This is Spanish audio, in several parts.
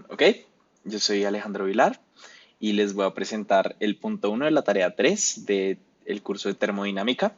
Ok, yo soy Alejandro Vilar y les voy a presentar el punto uno de la tarea 3 del curso de termodinámica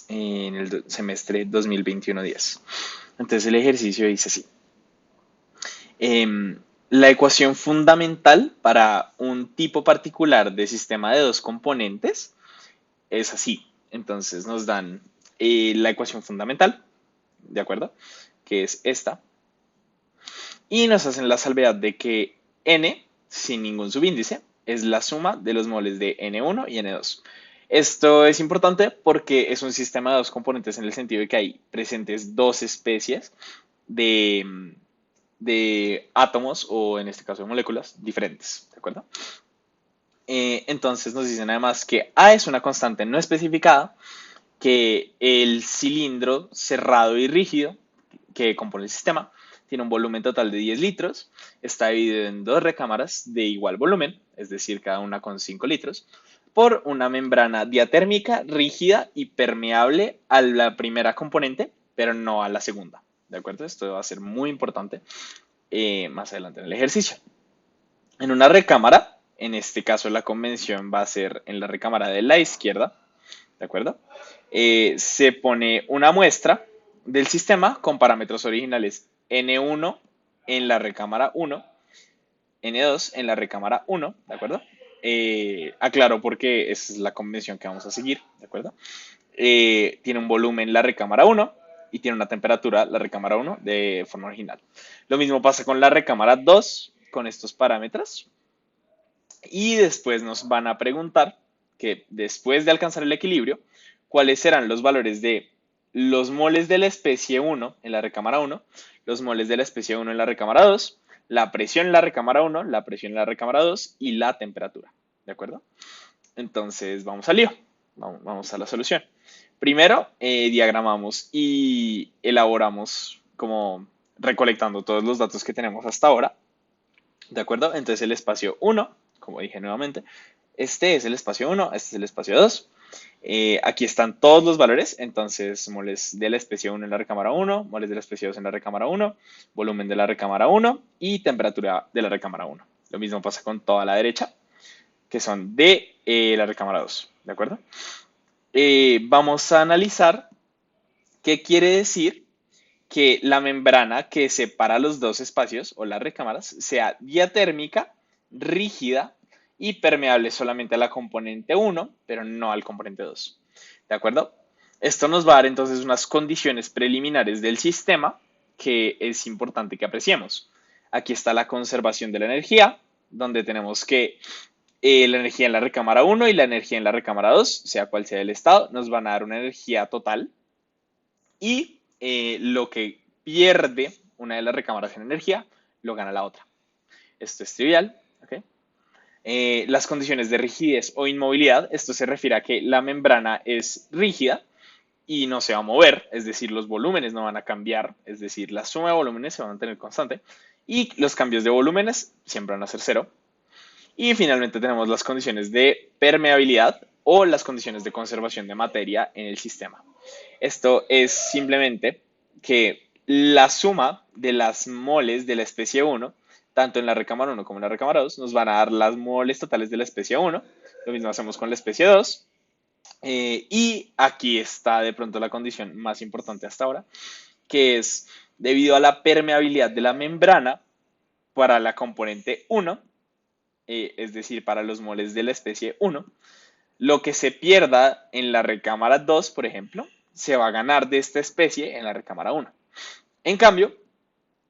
en el semestre 2021-10. Entonces el ejercicio dice así. La ecuación fundamental para un tipo particular de sistema de dos componentes es así. Entonces nos dan la ecuación fundamental, ¿de acuerdo? Que es esta. Y nos hacen la salvedad de que n, sin ningún subíndice, es la suma de los moles de N1 y N2. Esto es importante porque es un sistema de dos componentes en el sentido de que hay presentes dos especies de, de átomos o en este caso de moléculas diferentes, ¿de acuerdo? Entonces nos dicen además que A es una constante no especificada, que el cilindro cerrado y rígido que compone el sistema tiene un volumen total de 10 litros, está dividido en dos recámaras de igual volumen, es decir, cada una con 5 litros, por una membrana diatérmica rígida y permeable a la primera componente, pero no a la segunda. ¿De acuerdo? Esto va a ser muy importante más adelante en el ejercicio. En una recámara, en este caso la convención va a ser en la recámara de la izquierda, ¿de acuerdo? Se pone una muestra del sistema con parámetros originales N1 en la recámara 1, N2 en la recámara 1, ¿de acuerdo? Aclaro porque esa es la convención que vamos a seguir, ¿de acuerdo? Tiene un volumen la recámara 1 y tiene una temperatura la recámara 1 de forma original. Lo mismo pasa con la recámara 2 con estos parámetros. Y después nos van a preguntar que después de alcanzar el equilibrio, cuáles serán los valores de los moles de la especie 1 en la recámara 1, los moles de la especie 1 en la recámara 2, la presión en la recámara 1, la presión en la recámara 2 y la temperatura. ¿De acuerdo? Entonces vamos al lío, vamos a la solución. Primero, diagramamos y elaboramos como recolectando todos los datos que tenemos hasta ahora. ¿De acuerdo? Entonces el espacio 1, como dije nuevamente, este es el espacio 1, este es el espacio 2. Aquí están todos los valores, entonces moles de la especie 1 en la recámara 1, moles de la especie 2 en la recámara 1, volumen de la recámara 1 y temperatura de la recámara 1. Lo mismo pasa con toda la derecha, que son de la recámara 2, ¿de acuerdo? Vamos a analizar qué quiere decir que la membrana que separa los dos espacios o las recámaras sea diatérmica, rígida y permeable solamente a la componente 1, pero no al componente 2. ¿De acuerdo? Esto nos va a dar entonces unas condiciones preliminares del sistema que es importante que apreciemos. Aquí está la conservación de la energía, donde tenemos que la energía en la recámara 1 y la energía en la recámara 2, sea cual sea el estado, nos van a dar una energía total y lo que pierde una de las recámaras en energía lo gana la otra. Esto es trivial. ¿Okay? Las condiciones de rigidez o inmovilidad, esto se refiere a que la membrana es rígida y no se va a mover, es decir, los volúmenes no van a cambiar, es decir, la suma de volúmenes se van a mantener constante y los cambios de volúmenes siempre van a ser cero. Y finalmente tenemos las condiciones de permeabilidad o las condiciones de conservación de materia en el sistema. Esto es simplemente que la suma de las moles de la especie 1, tanto en la recámara 1 como en la recámara 2, nos van a dar las moles totales de la especie 1. Lo mismo hacemos con la especie 2. Y aquí está de pronto la condición más importante hasta ahora, que es debido a la permeabilidad de la membrana para la componente 1, es decir, para los moles de la especie 1, lo que se pierda en la recámara 2, por ejemplo, se va a ganar de esta especie en la recámara 1. En cambio,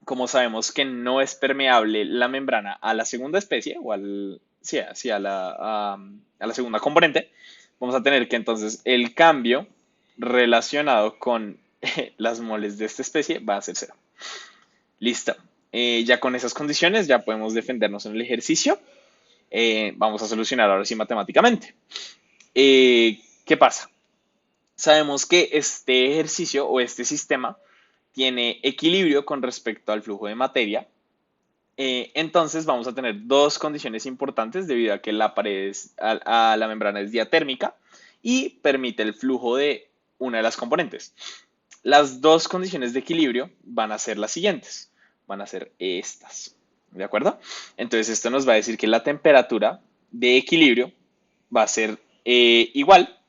como sabemos que no es permeable la membrana a la segunda especie, o sí, a la segunda componente, vamos a tener que entonces el cambio relacionado con las moles de esta especie va a ser cero. Listo. Ya con esas condiciones ya podemos defendernos en el ejercicio. Vamos a solucionar ahora sí matemáticamente. ¿Qué pasa? Sabemos que este ejercicio o este sistema tiene equilibrio con respecto al flujo de materia. Entonces vamos a tener dos condiciones importantes debido a que la pared a la membrana es diatérmica y permite el flujo de una de las componentes. Las dos condiciones de equilibrio van a ser las siguientes, van a ser estas. ¿De acuerdo? Entonces esto nos va a decir que la temperatura de equilibrio va a ser igual.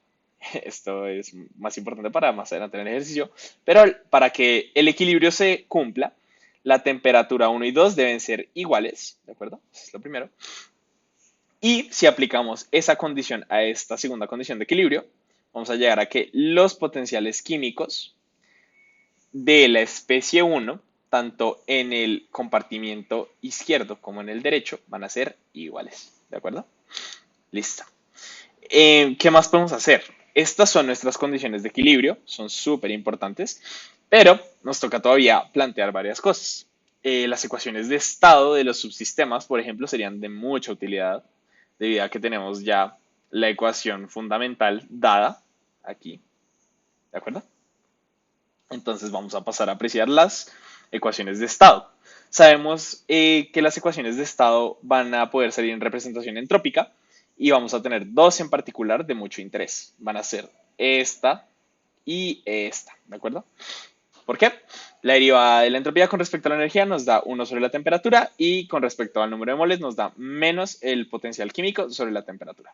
Esto es más importante para más adelante en el ejercicio, pero para que el equilibrio se cumpla, la temperatura uno y 2 deben ser iguales, ¿de acuerdo? Eso es lo primero. Y si aplicamos esa condición a esta segunda condición de equilibrio, vamos a llegar a que los potenciales químicos de la especie uno, tanto en el compartimiento izquierdo como en el derecho, van a ser iguales. ¿De acuerdo? Listo. ¿Qué más podemos hacer? Estas son nuestras condiciones de equilibrio, son súper importantes, pero nos toca todavía plantear varias cosas. Las ecuaciones de estado de los subsistemas, por ejemplo, serían de mucha utilidad, debido a que tenemos ya la ecuación fundamental dada aquí. ¿De acuerdo? Entonces vamos a pasar a apreciar las ecuaciones de estado. Sabemos que las ecuaciones de estado van a poder salir en representación entrópica y vamos a tener dos en particular de mucho interés. Van a ser esta y esta, ¿de acuerdo? ¿Por qué? La derivada de la entropía con respecto a la energía nos da 1 sobre la temperatura y con respecto al número de moles nos da menos el potencial químico sobre la temperatura.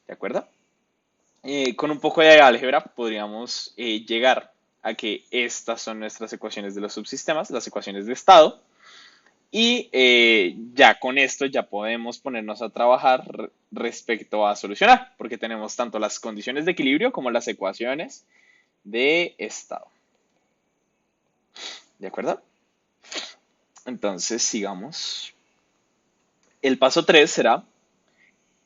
¿De acuerdo? Con un poco de álgebra podríamos llegar a que estas son nuestras ecuaciones de los subsistemas, las ecuaciones de estado, y ya con esto ya podemos ponernos a trabajar respecto a solucionar, porque tenemos tanto las condiciones de equilibrio como las ecuaciones de estado. ¿De acuerdo? Entonces, sigamos. El paso 3 será,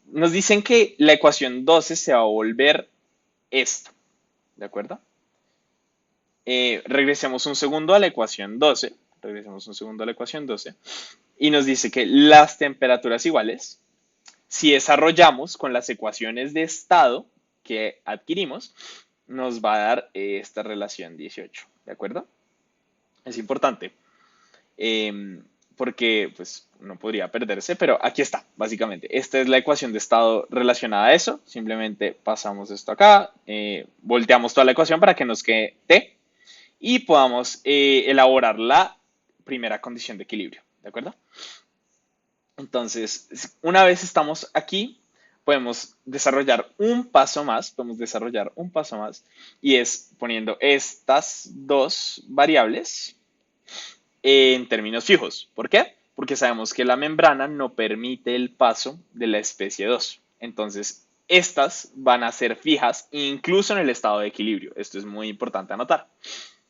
nos dicen que la ecuación 12 se va a volver esta. ¿De acuerdo? Regresemos un segundo a la ecuación 12. Regresemos un segundo a la ecuación 12. Y nos dice que las temperaturas iguales, si desarrollamos con las ecuaciones de estado que adquirimos, nos va a dar esta relación 18. ¿De acuerdo? Es importante. Porque pues no podría perderse, pero aquí está, básicamente. Esta es la ecuación de estado relacionada a eso. Simplemente pasamos esto acá, volteamos toda la ecuación para que nos quede T y podamos elaborar la primera condición de equilibrio, ¿de acuerdo? Entonces, una vez estamos aquí, podemos desarrollar un paso más, y es poniendo estas dos variables en términos fijos. ¿Por qué? Porque sabemos que la membrana no permite el paso de la especie 2. Entonces, estas van a ser fijas incluso en el estado de equilibrio. Esto es muy importante anotar.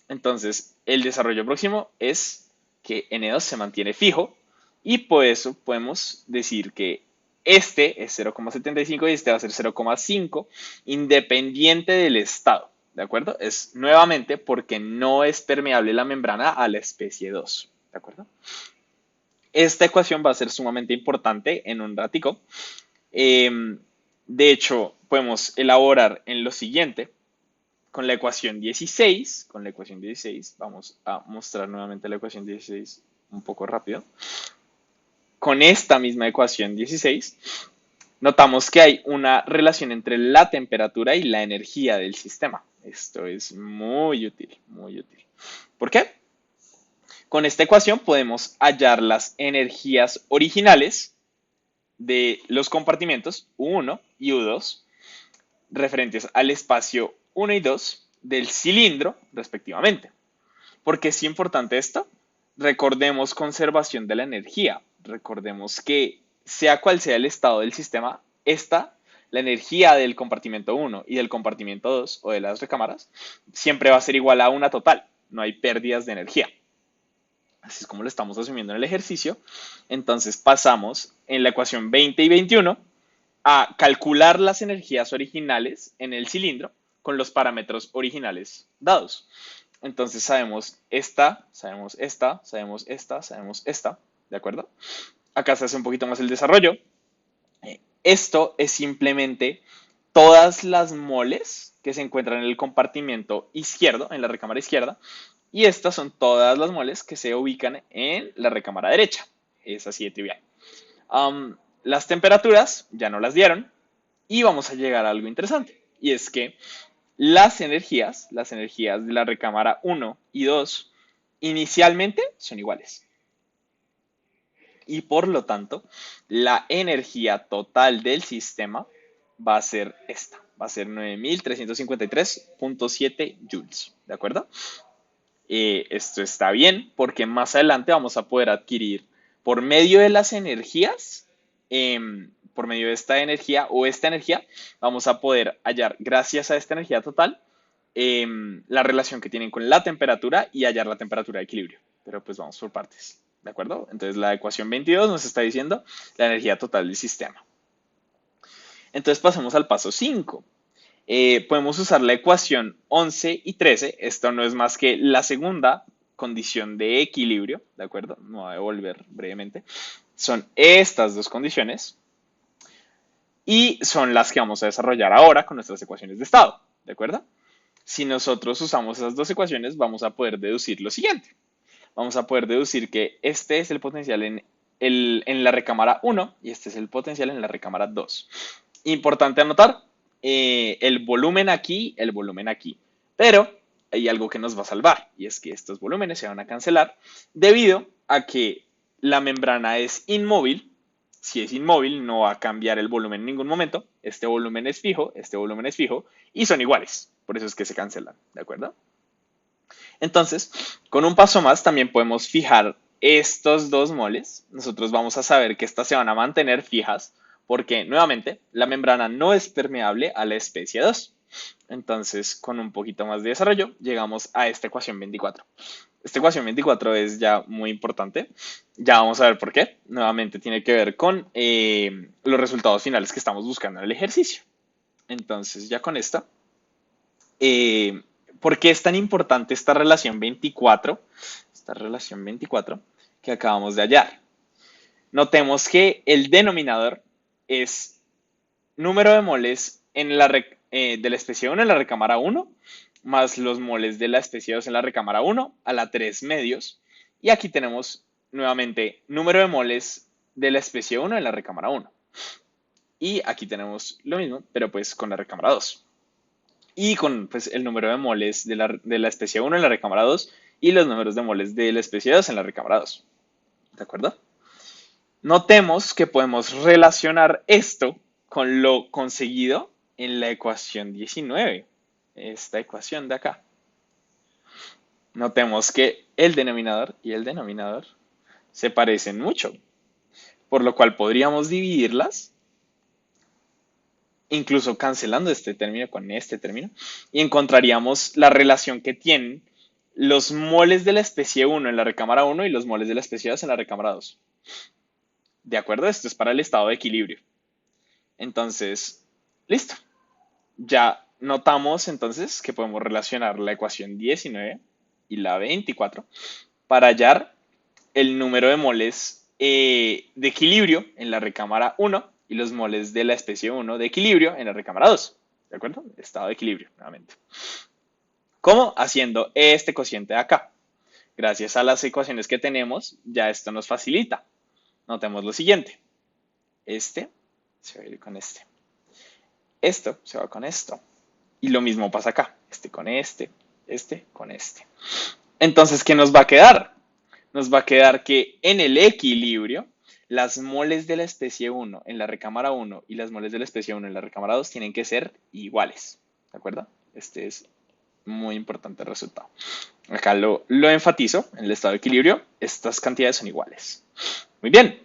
Entonces, el desarrollo próximo es que N2 se mantiene fijo y por eso podemos decir que este es 0,75 y este va a ser 0,5 independiente del estado. ¿De acuerdo? Es nuevamente porque no es permeable la membrana a la especie 2. ¿De acuerdo? Esta ecuación va a ser sumamente importante en un ratico. De hecho, podemos elaborar en lo siguiente. Con la ecuación 16, vamos a mostrar nuevamente la ecuación 16 un poco rápido. Con esta misma ecuación 16, notamos que hay una relación entre la temperatura y la energía del sistema. Esto es muy útil, muy útil. ¿Por qué? Con esta ecuación podemos hallar las energías originales de los compartimentos U1 y U2 referentes al espacio 1 y 2 del cilindro, respectivamente. ¿Por qué es importante esto? Recordemos conservación de la energía. Recordemos que sea cual sea el estado del sistema, la energía del compartimento 1 y del compartimento 2 o de las recámaras siempre va a ser igual a una total. No hay pérdidas de energía. Así es como lo estamos asumiendo en el ejercicio. Entonces pasamos en la ecuación 20 y 21 a calcular las energías originales en el cilindro con los parámetros originales dados. Entonces sabemos esta, sabemos esta, sabemos esta, sabemos esta, ¿de acuerdo? Acá se hace un poquito más el desarrollo. Esto es simplemente todas las moles que se encuentran en el compartimento izquierdo, en la recámara izquierda, y estas son todas las moles que se ubican en la recámara derecha. Es así de trivial. Las temperaturas ya no las dieron y vamos a llegar a algo interesante. Y es que las energías de la recámara 1 y 2 inicialmente son iguales. y por lo tanto la energía total del sistema va a ser esta, va a ser 9353.7 joules, ¿de acuerdo? Esto está bien porque más adelante vamos a poder adquirir por medio de las energías, por medio de esta energía o esta energía, vamos a poder hallar, gracias a esta energía total, la relación que tienen con la temperatura y hallar la temperatura de equilibrio. Pero pues vamos por partes, ¿de acuerdo? Entonces la ecuación 22 nos está diciendo la energía total del sistema. Entonces pasamos al paso 5. Podemos usar la ecuación 11 y 13. Esto no es más que la segunda condición de equilibrio, ¿de acuerdo? Me voy a devolver brevemente. Son estas dos condiciones y son las que vamos a desarrollar ahora con nuestras ecuaciones de estado, ¿de acuerdo? Si nosotros usamos esas dos ecuaciones, vamos a poder deducir lo siguiente. Vamos a poder deducir que este es el potencial en la recámara 1 y este es el potencial en la recámara 2. Importante anotar, el volumen aquí, el volumen aquí. Pero hay algo que nos va a salvar y es que estos volúmenes se van a cancelar debido a que la membrana es inmóvil. Si es inmóvil, no va a cambiar el volumen en ningún momento. Este volumen es fijo, este volumen es fijo y son iguales. Por eso es que se cancelan, ¿de acuerdo? Entonces, con un paso más también podemos fijar estos 2 moles. Nosotros vamos a saber que estas se van a mantener fijas porque, nuevamente, la membrana no es permeable a la especie 2. Entonces, con un poquito más de desarrollo, llegamos a esta ecuación 24. Esta ecuación 24 es ya muy importante. Ya vamos a ver por qué. Nuevamente tiene que ver con los resultados finales que estamos buscando en el ejercicio. Entonces, ya con esta, eh, ¿por qué es tan importante esta relación 24? Esta relación 24 que acabamos de hallar. Notemos que el denominador es número de moles de la especie 1 en la recámara 1, más los moles de la especie 2 en la recámara 1 a la 3 medios. Y aquí tenemos nuevamente número de moles de la especie 1 en la recámara 1. Y aquí tenemos lo mismo, pero pues con la recámara 2. Y con pues, el número de moles de la especie 1 en la recámara 2 y los números de moles de la especie 2 en la recámara 2. ¿De acuerdo? Notemos que podemos relacionar esto con lo conseguido en la ecuación 19, esta ecuación de acá. Notemos que el denominador y el denominador se parecen mucho, por lo cual podríamos dividirlas, incluso cancelando este término con este término, y encontraríamos la relación que tienen los moles de la especie 1 en la recámara 1 y los moles de la especie 2 en la recámara 2. ¿De acuerdo? Esto es para el estado de equilibrio. Entonces, listo. Ya notamos entonces que podemos relacionar la ecuación 19 y la 24 para hallar el número de moles de equilibrio en la recámara 1 y los moles de la especie 1 de equilibrio en la recámara 2. ¿De acuerdo? Estado de equilibrio, nuevamente. ¿Cómo? Haciendo este cociente de acá. Gracias a las ecuaciones que tenemos, ya esto nos facilita. Notemos lo siguiente. Este se va a ir con este. Esto se va con esto. Y lo mismo pasa acá. Este con este con este. Entonces, ¿qué nos va a quedar? Nos va a quedar que en el equilibrio, las moles de la especie 1 en la recámara 1 y las moles de la especie 1 en la recámara 2 tienen que ser iguales. ¿De acuerdo? Este es muy importante el resultado. Acá lo enfatizo, en el estado de equilibrio, estas cantidades son iguales. Muy bien.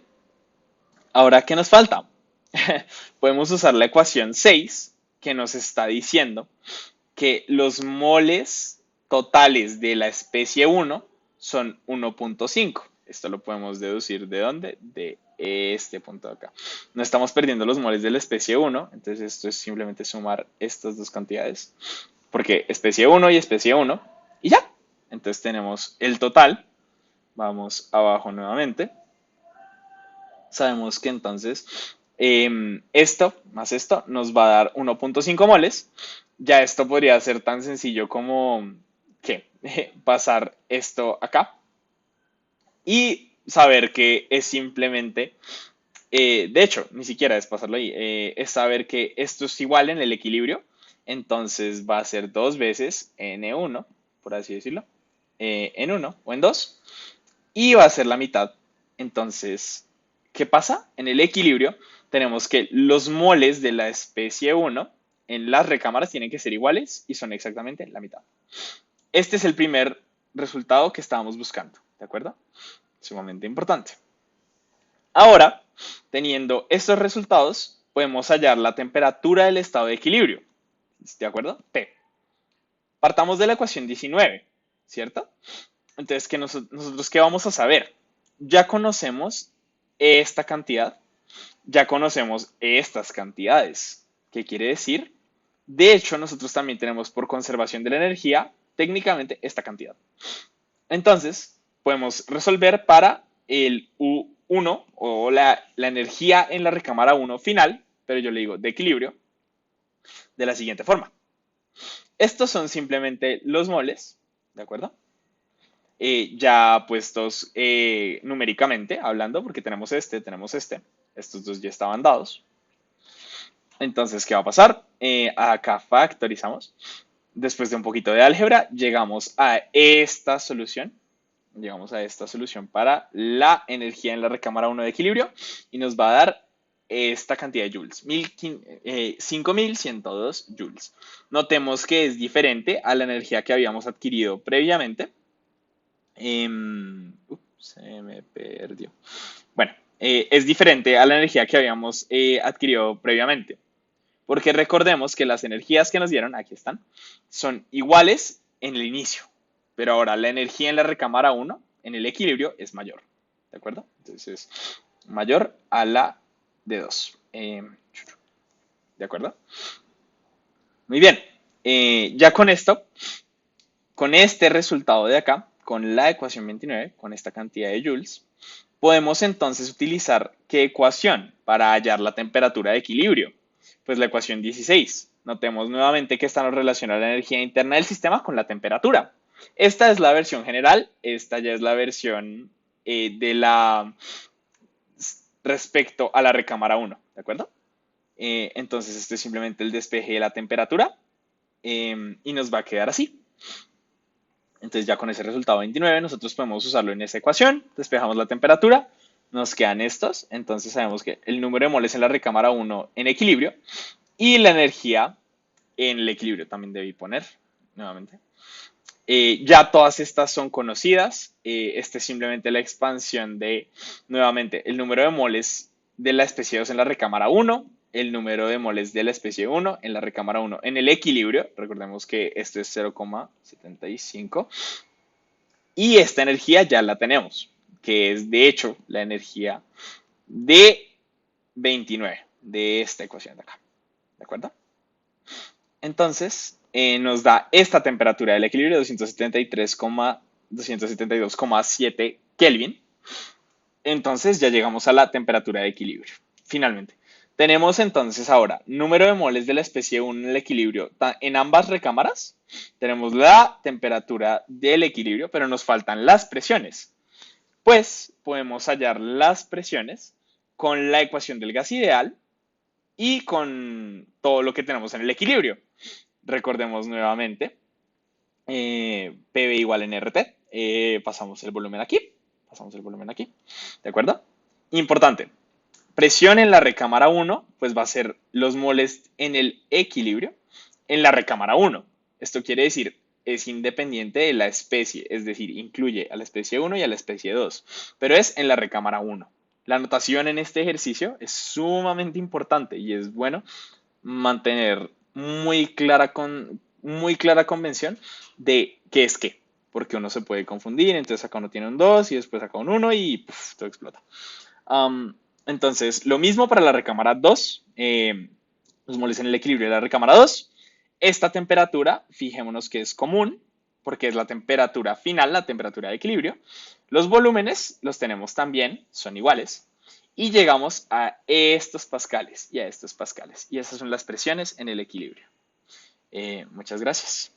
Ahora, ¿qué nos falta? Podemos usar la ecuación 6 que nos está diciendo que los moles totales de la especie 1 son 1.5. Esto lo podemos deducir ¿de dónde? De este punto de acá. No estamos perdiendo los moles de la especie 1, entonces esto es simplemente sumar estas dos cantidades, porque especie 1 y especie 1, y ya. Entonces tenemos el total. Vamos abajo nuevamente. Sabemos que entonces esto más esto nos va a dar 1.5 moles. Ya esto podría ser tan sencillo como que pasar esto acá y saber que es simplemente, de hecho, ni siquiera es pasarlo ahí, es saber que esto es igual en el equilibrio, entonces va a ser 2 veces N1, por así decirlo, en 1 o en 2, y va a ser la mitad, entonces ¿Qué pasa? En el equilibrio tenemos que los moles de la especie uno en las recámaras tienen que ser iguales y son exactamente la mitad. Este es el primer resultado que estábamos buscando, ¿de acuerdo? Sumamente importante. Ahora, teniendo estos resultados, podemos hallar la temperatura del estado de equilibrio, ¿de acuerdo? T. Partamos de la ecuación 19, ¿cierto? Entonces, nosotros qué vamos a saber? Ya conocemos esta cantidad, ya conocemos estas cantidades. ¿Qué quiere decir? De hecho, nosotros también tenemos por conservación de la energía, técnicamente, esta cantidad. Entonces, podemos resolver para el U1 o la energía en la recámara 1 final, pero yo le digo de equilibrio, de la siguiente forma. Estos son simplemente los moles, ¿de acuerdo? Ya puestos numéricamente hablando, porque tenemos este, estos dos ya estaban dados. Entonces, ¿qué va a pasar? Acá factorizamos. Después de un poquito de álgebra, llegamos a esta solución. Llegamos a esta solución para la energía en la recámara 1 de equilibrio y nos va a dar esta cantidad de joules, 5102 joules. Notemos que es diferente a la energía que habíamos adquirido previamente. Se me perdió. Bueno, es diferente a la energía que habíamos adquirido previamente. Porque recordemos que las energías que nos dieron, aquí están, son iguales en el inicio. Pero ahora la energía en la recámara 1, en el equilibrio, es mayor. ¿De acuerdo? Entonces es mayor a la de 2. ¿De acuerdo? Muy bien. Ya con esto, con este resultado de acá, con la ecuación 29, con esta cantidad de joules, podemos entonces utilizar ¿qué ecuación para hallar la temperatura de equilibrio? Pues la ecuación 16. Notemos nuevamente que esta nos relaciona la energía interna del sistema con la temperatura. Esta es la versión general, esta ya es la versión de la respecto a la recámara 1, ¿de acuerdo? Entonces este es simplemente el despeje de la temperatura y nos va a quedar así. Entonces ya con ese resultado 29 nosotros podemos usarlo en esa ecuación, despejamos la temperatura, nos quedan estos, entonces sabemos que el número de moles en la recámara 1 en equilibrio y la energía en el equilibrio también debí poner nuevamente. Ya todas estas son conocidas, este es simplemente la expansión de nuevamente el número de moles de la especie 2 en la recámara 1, el número de moles de la especie 1 en la recámara 1 en el equilibrio, recordemos que esto es 0,75, y esta energía ya la tenemos, que es de hecho la energía de 29 de esta ecuación de acá, ¿de acuerdo? Entonces, nos da esta temperatura del equilibrio, 272,7 Kelvin. Entonces ya llegamos a la temperatura de equilibrio. Finalmente, tenemos entonces ahora número de moles de la especie 1 en el equilibrio en ambas recámaras. Tenemos la temperatura del equilibrio, pero nos faltan las presiones. Pues podemos hallar las presiones con la ecuación del gas ideal y con todo lo que tenemos en el equilibrio. Recordemos nuevamente, PV igual en RT. Pasamos el volumen aquí. ¿De acuerdo? Importante. Presión en la recámara 1, pues va a ser los moles en el equilibrio en la recámara 1. Esto quiere decir, es independiente de la especie, es decir, incluye a la especie 1 y a la especie 2, pero es en la recámara 1. La notación en este ejercicio es sumamente importante y es bueno mantener muy clara convención de qué es qué, porque uno se puede confundir, entonces acá uno tiene un 2 y después acá un 1 y puff, todo explota. Entonces, lo mismo para la recámara 2, los moles en el equilibrio de la recámara 2. Esta temperatura, fijémonos que es común, porque es la temperatura final, la temperatura de equilibrio. Los volúmenes los tenemos también, son iguales. Y llegamos a estos pascales y a estos pascales. Y esas son las presiones en el equilibrio. Muchas gracias.